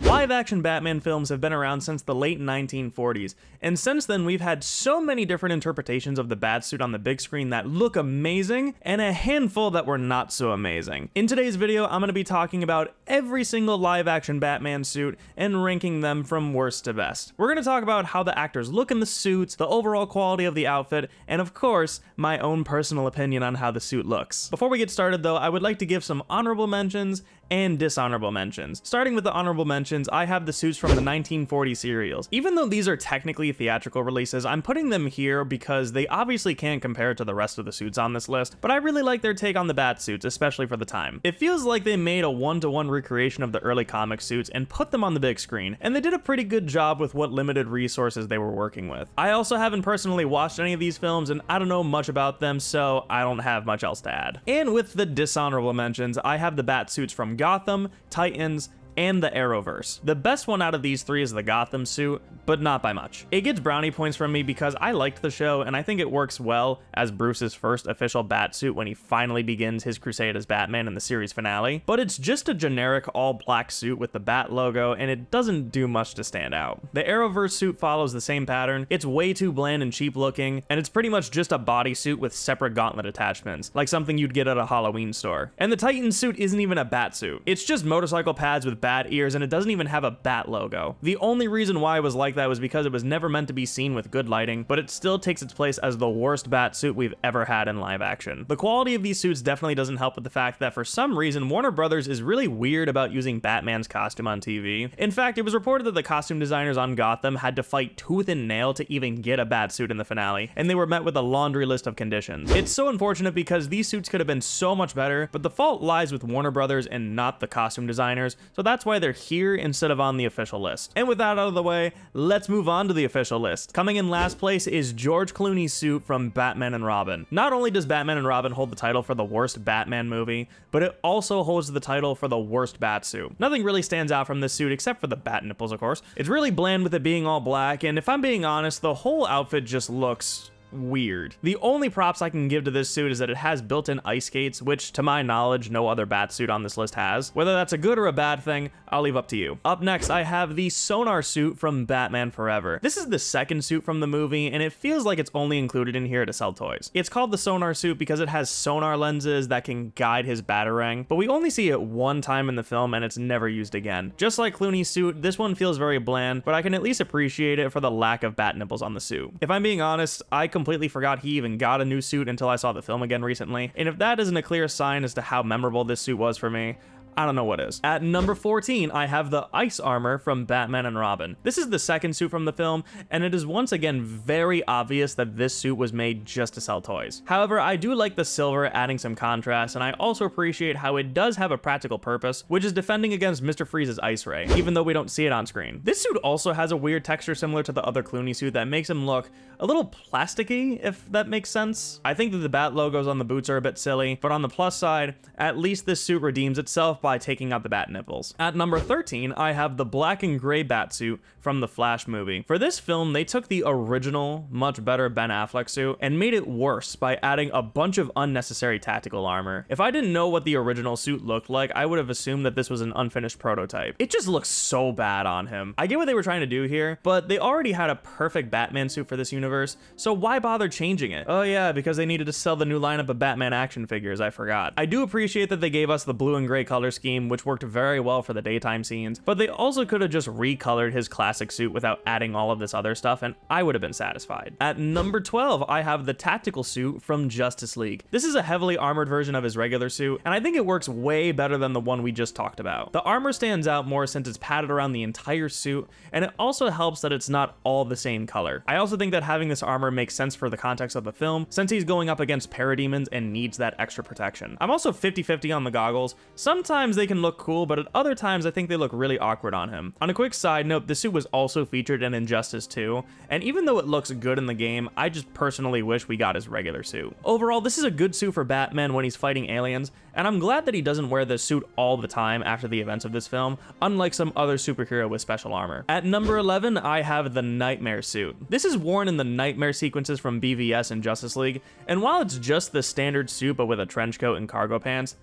Live-action Batman films have been around since the late 1940s, and since then we've had so many different interpretations of the Batsuit on the big screen that look amazing, and a handful that were not so amazing. In today's video, I'm going to be talking about every single live-action Batman suit and ranking them from worst to best. We're going to talk about how the actors look in the suits, the overall quality of the outfit, and of course, my own personal opinion on how the suit looks. Before we get started though, I would like to give some honorable mentions and dishonorable mentions. Starting with the honorable mentions, I have the suits from the 1940 serials. Even though these are technically theatrical releases, I'm putting them here because they obviously can't compare to the rest of the suits on this list, but I really like their take on the Batsuits, especially for the time. It feels like they made a one-to-one recreation of the early comic suits and put them on the big screen, and they did a pretty good job with what limited resources they were working with. I also haven't personally watched any of these films, and I don't know much about them, so I don't have much else to add. And with the dishonorable mentions, I have the Batsuits from Gotham, Titans, and the Arrowverse. The best one out of these three is the Gotham suit, but not by much. It gets brownie points from me because I liked the show and I think it works well as Bruce's first official Batsuit when he finally begins his crusade as Batman in the series finale, but it's just a generic all-black suit with the Bat logo and it doesn't do much to stand out. The Arrowverse suit follows the same pattern. It's way too bland and cheap looking, and it's pretty much just a bodysuit with separate gauntlet attachments, like something you'd get at a Halloween store. And the Titan suit isn't even a Batsuit. It's just motorcycle pads with bat ears, and it doesn't even have a bat logo. The only reason why it was like that was because it was never meant to be seen with good lighting, but it still takes its place as the worst bat suit we've ever had in live action. The quality of these suits definitely doesn't help with the fact that for some reason Warner Brothers is really weird about using Batman's costume on TV. In fact, it was reported that the costume designers on Gotham had to fight tooth and nail to even get a bat suit in the finale, and they were met with a laundry list of conditions. It's so unfortunate because these suits could have been so much better, but the fault lies with Warner Brothers and not the costume designers, so that's why they're here instead of on the official list. And with that out of the way, let's move on to the official list. Coming in last place is George Clooney's suit from Batman and Robin. Not only does Batman and Robin hold the title for the worst Batman movie, but it also holds the title for the worst Batsuit. Nothing really stands out from this suit except for the bat nipples, of course. It's really bland with it being all black, and if I'm being honest, the whole outfit just looks weird. The only props I can give to this suit is that it has built-in ice skates, which to my knowledge no other Batsuit on this list has. Whether that's a good or a bad thing, I'll leave up to you. Up next, I have the Sonar suit from Batman Forever. This is the second suit from the movie, and it feels like it's only included in here to sell toys. It's called the Sonar suit because it has sonar lenses that can guide his Batarang, but we only see it one time in the film and it's never used again. Just like Clooney's suit, this one feels very bland, but I can at least appreciate it for the lack of bat nipples on the suit. If I'm being honest, I completely forgot he even got a new suit until I saw the film again recently, and if that isn't a clear sign as to how memorable this suit was for me, I don't know what is. At number 14, I have the ice armor from Batman and Robin. This is the second suit from the film, and it is once again very obvious that this suit was made just to sell toys. However, I do like the silver adding some contrast, and I also appreciate how it does have a practical purpose, which is defending against Mr. Freeze's ice ray, even though we don't see it on screen. This suit also has a weird texture similar to the other Clooney suit that makes him look a little plasticky, if that makes sense. I think that the bat logos on the boots are a bit silly, but on the plus side, at least this suit redeems itself by taking out the bat nipples. At number 13, I have the black and gray Batsuit from the Flash movie. For this film, they took the original, much better Ben Affleck suit and made it worse by adding a bunch of unnecessary tactical armor. If I didn't know what the original suit looked like, I would have assumed that this was an unfinished prototype. It just looks so bad on him. I get what they were trying to do here, but they already had a perfect Batman suit for this universe, so why bother changing it? Oh yeah, because they needed to sell the new lineup of Batman action figures, I forgot. I do appreciate that they gave us the blue and gray color scheme, which worked very well for the daytime scenes, but they also could have just recolored his classic suit without adding all of this other stuff, and I would have been satisfied. At number 12, I have the tactical suit from Justice League. This is a heavily armored version of his regular suit, and I think it works way better than the one we just talked about. The armor stands out more since it's padded around the entire suit, and it also helps that it's not all the same color. I also think that having this armor makes sense for the context of the film, since he's going up against parademons and needs that extra protection. I'm also 50-50 on the goggles. Sometimes they can look cool, but at other times I think they look really awkward on him. On a quick side note, the suit was also featured in Injustice 2, and even though it looks good in the game, I just personally wish we got his regular suit. Overall, this is a good suit for Batman when he's fighting aliens, and I'm glad that he doesn't wear this suit all the time after the events of this film, unlike some other superhero with special armor. At number 11, I have the Nightmare suit. This is worn in the Nightmare sequences from BVS and Justice League, and while it's just the standard suit but with a trench coat and cargo pants,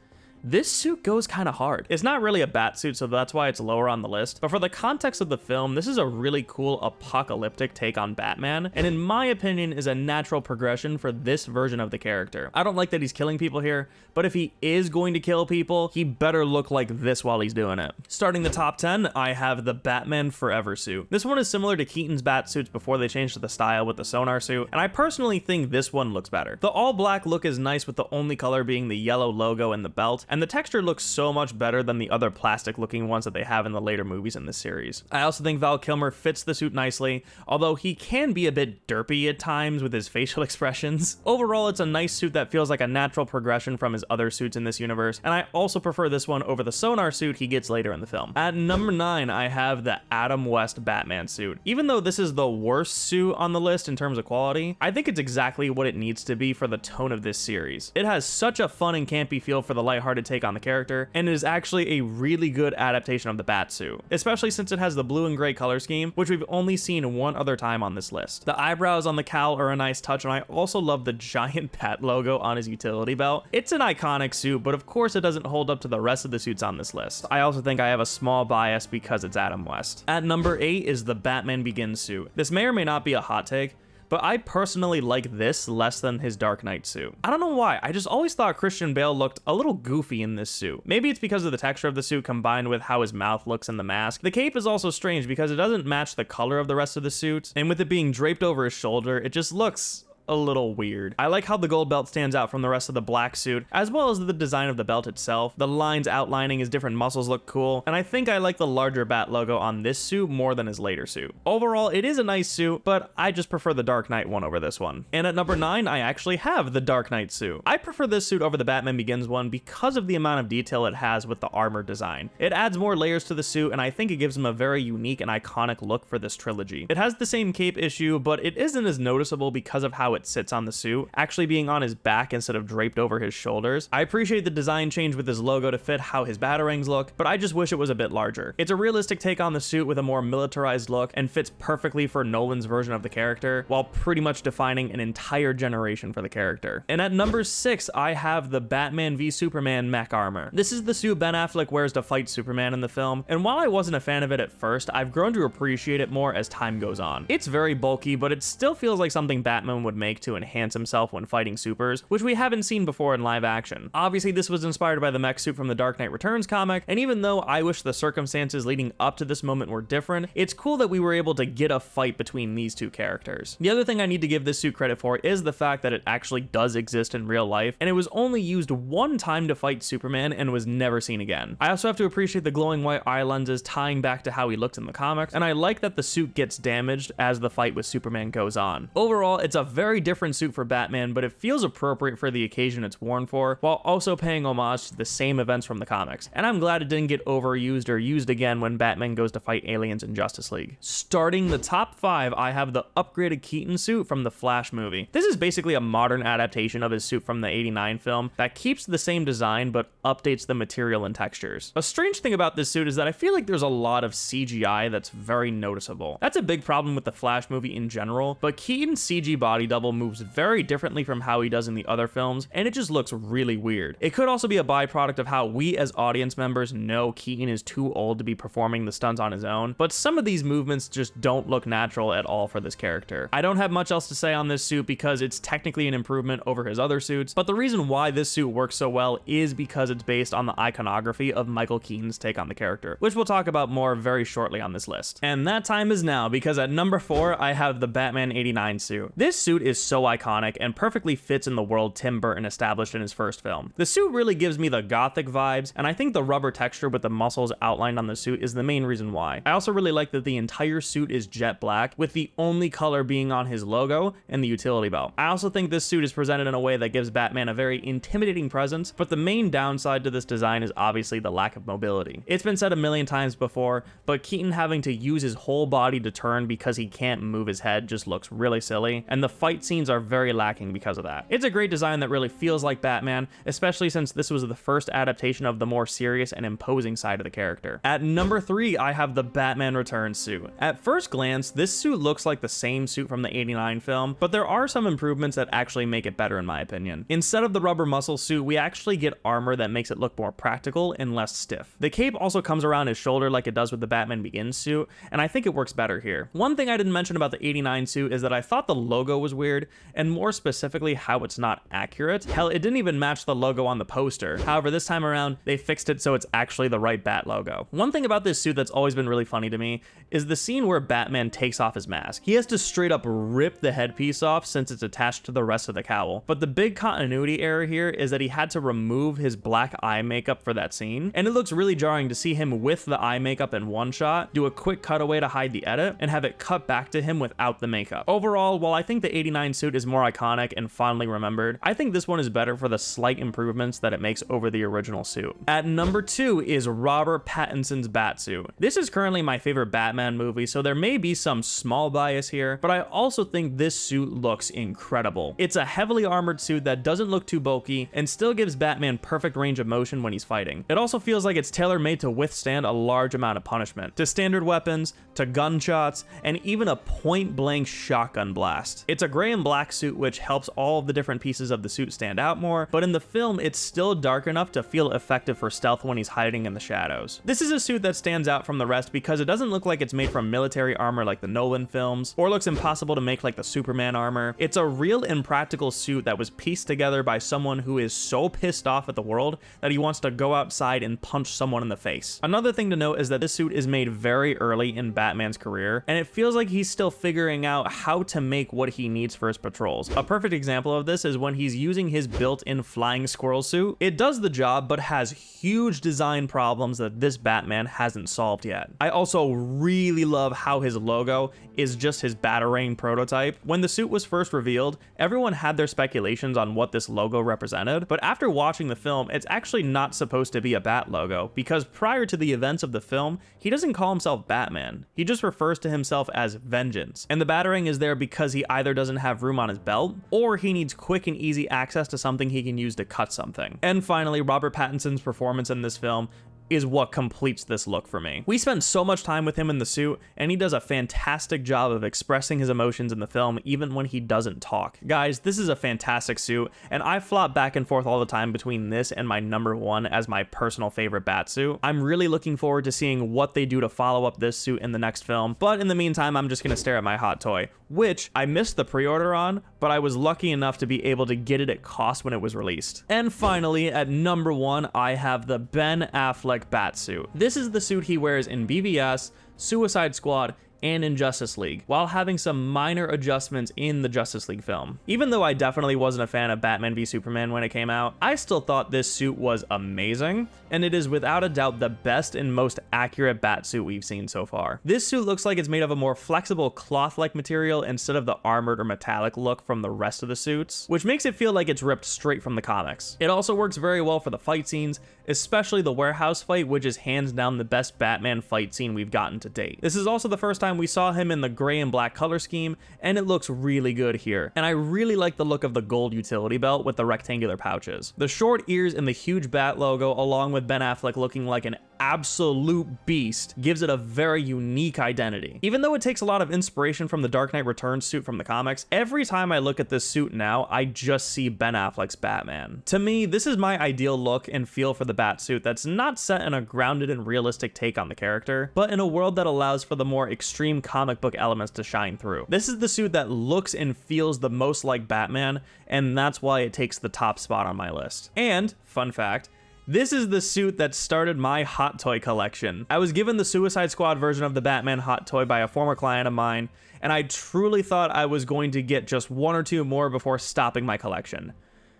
this suit goes kind of hard. It's not really a Batsuit, so that's why it's lower on the list, but for the context of the film, this is a really cool apocalyptic take on Batman, and in my opinion is a natural progression for this version of the character. I don't like that he's killing people here, but if he is going to kill people, he better look like this while he's doing it. Starting the top 10, I have the Batman Forever suit. This one is similar to Keaton's Batsuits before they changed to the style with the sonar suit, and I personally think this one looks better. The all black look is nice with the only color being the yellow logo and the belt, and the texture looks so much better than the other plastic looking ones that they have in the later movies in this series. I also think Val Kilmer fits the suit nicely, although he can be a bit derpy at times with his facial expressions. Overall, it's a nice suit that feels like a natural progression from his other suits in this universe, and I also prefer this one over the sonar suit he gets later in the film. At number 9, I have the Adam West Batman suit. Even though this is the worst suit on the list in terms of quality, I think it's exactly what it needs to be for the tone of this series. It has such a fun and campy feel for the lighthearted take on the character, and it is actually a really good adaptation of the Batsuit, especially since it has the blue and gray color scheme, which we've only seen one other time on this list. The eyebrows on the cowl are a nice touch, and I also love the giant bat logo on his utility belt. It's an iconic suit, but of course it doesn't hold up to the rest of the suits on this list. I also think I have a small bias because it's Adam West. At number 8 is the Batman Begins suit. This may or may not be a hot take, but I personally like this less than his Dark Knight suit. I don't know why, I just always thought Christian Bale looked a little goofy in this suit. Maybe it's because of the texture of the suit combined with how his mouth looks in the mask. The cape is also strange because it doesn't match the color of the rest of the suit, and with it being draped over his shoulder, it just looks a little weird. I like how the gold belt stands out from the rest of the black suit, as well as the design of the belt itself. The lines outlining his different muscles look cool, and I think I like the larger bat logo on this suit more than his later suit. Overall, it is a nice suit, but I just prefer the Dark Knight one over this one. And at number 9, I actually have the Dark Knight suit. I prefer this suit over the Batman Begins one because of the amount of detail it has with the armor design. It adds more layers to the suit, and I think it gives him a very unique and iconic look for this trilogy. It has the same cape issue, but it isn't as noticeable because of how it sits on the suit, actually being on his back instead of draped over his shoulders. I appreciate the design change with his logo to fit how his batarangs look, but I just wish it was a bit larger. It's a realistic take on the suit with a more militarized look and fits perfectly for Nolan's version of the character, while pretty much defining an entire generation for the character. And at number 6, I have the Batman v Superman mech armor. This is the suit Ben Affleck wears to fight Superman in the film, and while I wasn't a fan of it at first, I've grown to appreciate it more as time goes on. It's very bulky, but it still feels like something Batman would make to enhance himself when fighting supers, which we haven't seen before in live action. Obviously, this was inspired by the mech suit from the Dark Knight Returns comic, and even though I wish the circumstances leading up to this moment were different, it's cool that we were able to get a fight between these two characters. The other thing I need to give this suit credit for is the fact that it actually does exist in real life, and it was only used one time to fight Superman and was never seen again. I also have to appreciate the glowing white eye lenses tying back to how he looked in the comics, and I like that the suit gets damaged as the fight with Superman goes on. Overall, it's a very different suit for Batman, but it feels appropriate for the occasion it's worn for, while also paying homage to the same events from the comics. And I'm glad it didn't get overused or used again when Batman goes to fight aliens in Justice League. Starting the top 5, I have the upgraded Keaton suit from the Flash movie. This is basically a modern adaptation of his suit from the '89 film that keeps the same design but updates the material and textures. A strange thing about this suit is that I feel like there's a lot of CGI that's very noticeable. That's a big problem with the Flash movie in general, but Keaton's CG body double moves very differently from how he does in the other films, and it just looks really weird. It could also be a byproduct of how we as audience members know Keaton is too old to be performing the stunts on his own, but some of these movements just don't look natural at all for this character. I don't have much else to say on this suit because it's technically an improvement over his other suits, but the reason why this suit works so well is because it's based on the iconography of Michael Keaton's take on the character, which we'll talk about more very shortly on this list. And that time is now, because at number 4, I have the Batman '89 suit. This suit is so iconic and perfectly fits in the world Tim Burton established in his first film. The suit really gives me the gothic vibes, and I think the rubber texture with the muscles outlined on the suit is the main reason why. I also really like that the entire suit is jet black, with the only color being on his logo and the utility belt. I also think this suit is presented in a way that gives Batman a very intimidating presence, but the main downside to this design is obviously the lack of mobility. It's been said a million times before, but Keaton having to use his whole body to turn because he can't move his head just looks really silly, and the fight fight scenes are very lacking because of that. It's a great design that really feels like Batman, especially since this was the first adaptation of the more serious and imposing side of the character. At number 3, I have the Batman Returns suit. At first glance, this suit looks like the same suit from the '89 film, but there are some improvements that actually make it better in my opinion. Instead of the rubber muscle suit, we actually get armor that makes it look more practical and less stiff. The cape also comes around his shoulder like it does with the Batman Begins suit, and I think it works better here. One thing I didn't mention about the '89 suit is that I thought the logo was weird, and more specifically how it's not accurate. Hell, it didn't even match the logo on the poster. However, this time around, they fixed it so it's actually the right Bat logo. One thing about this suit that's always been really funny to me is the scene where Batman takes off his mask. He has to straight up rip the headpiece off since it's attached to the rest of the cowl. But the big continuity error here is that he had to remove his black eye makeup for that scene, and it looks really jarring to see him with the eye makeup in one shot, do a quick cutaway to hide the edit, and have it cut back to him without the makeup. Overall, while I think the '89 suit is more iconic and fondly remembered, I think this one is better for the slight improvements that it makes over the original suit. At number 2 is Robert Pattinson's Batsuit. This is currently my favorite Batman movie, so there may be some small bias here, but I also think this suit looks incredible. It's a heavily armored suit that doesn't look too bulky and still gives Batman perfect range of motion when he's fighting. It also feels like it's tailor-made to withstand a large amount of punishment, to standard weapons, to gunshots, and even a point-blank shotgun blast. It's a gray and black suit which helps all of the different pieces of the suit stand out more, but in the film it's still dark enough to feel effective for stealth when he's hiding in the shadows. This is a suit that stands out from the rest because it doesn't look like it's made from military armor like the Nolan films, or looks impossible to make like the Superman armor. It's a real impractical suit that was pieced together by someone who is so pissed off at the world that he wants to go outside and punch someone in the face. Another thing to note is that this suit is made very early in Batman's career, and it feels like he's still figuring out how to make what he needs for his patrols. A perfect example of this is when he's using his built-in flying squirrel suit. It does the job, but has huge design problems that this Batman hasn't solved yet. I also really love how his logo is just his Batarang prototype. When the suit was first revealed, everyone had their speculations on what this logo represented, but after watching the film, it's actually not supposed to be a bat logo, because prior to the events of the film, he doesn't call himself Batman. He just refers to himself as Vengeance, and the Batarang is there because he either doesn't have room on his belt, or he needs quick and easy access to something he can use to cut something. And finally, Robert Pattinson's performance in this film is what completes this look for me. We spend so much time with him in the suit, and he does a fantastic job of expressing his emotions in the film even when he doesn't talk. Guys, this is a fantastic suit, and I flop back and forth all the time between this and my number 1 as my personal favorite Batsuit. I'm really looking forward to seeing what they do to follow up this suit in the next film, but in the meantime, I'm just gonna stare at my hot toy, which I missed the pre-order on, but I was lucky enough to be able to get it at cost when it was released. And finally, at number 1, I have the Ben Affleck Batsuit. This is the suit he wears in BVS, Suicide Squad, and in Justice League, while having some minor adjustments in the Justice League film. Even though I definitely wasn't a fan of Batman v Superman when it came out, I still thought this suit was amazing, and it is without a doubt the best and most accurate Batsuit we've seen so far. This suit looks like it's made of a more flexible cloth-like material instead of the armored or metallic look from the rest of the suits, which makes it feel like it's ripped straight from the comics. It also works very well for the fight scenes, especially the warehouse fight, which is hands down the best Batman fight scene we've gotten to date. This is also the first time we saw him in the gray and black color scheme, and it looks really good here. And I really like the look of the gold utility belt with the rectangular pouches. The short ears and the huge bat logo, along with Ben Affleck looking like an absolute beast, gives it a very unique identity. Even though it takes a lot of inspiration from the Dark Knight Returns suit from the comics, every time I look at this suit now, I just see Ben Affleck's Batman. To me, this is my ideal look and feel for the Batsuit that's not set in a grounded and realistic take on the character, but in a world that allows for the more extreme comic book elements to shine through. This is the suit that looks and feels the most like Batman, and that's why it takes the top spot on my list. And, fun fact, this is the suit that started my hot toy collection. I was given the Suicide Squad version of the Batman hot toy by a former client of mine, and I truly thought I was going to get just 1 or 2 more before stopping my collection.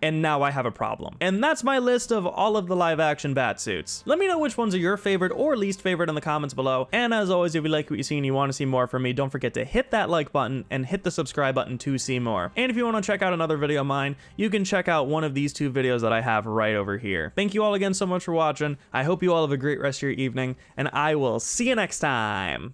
And now I have a problem. And that's my list of all of the live action Batsuits. Let me know which ones are your favorite or least favorite in the comments below. And as always, if you like what you see and you want to see more from me, don't forget to hit that like button and hit the subscribe button to see more. And if you want to check out another video of mine, you can check out one of these 2 videos that I have right over here. Thank you all again so much for watching. I hope you all have a great rest of your evening, and I will see you next time.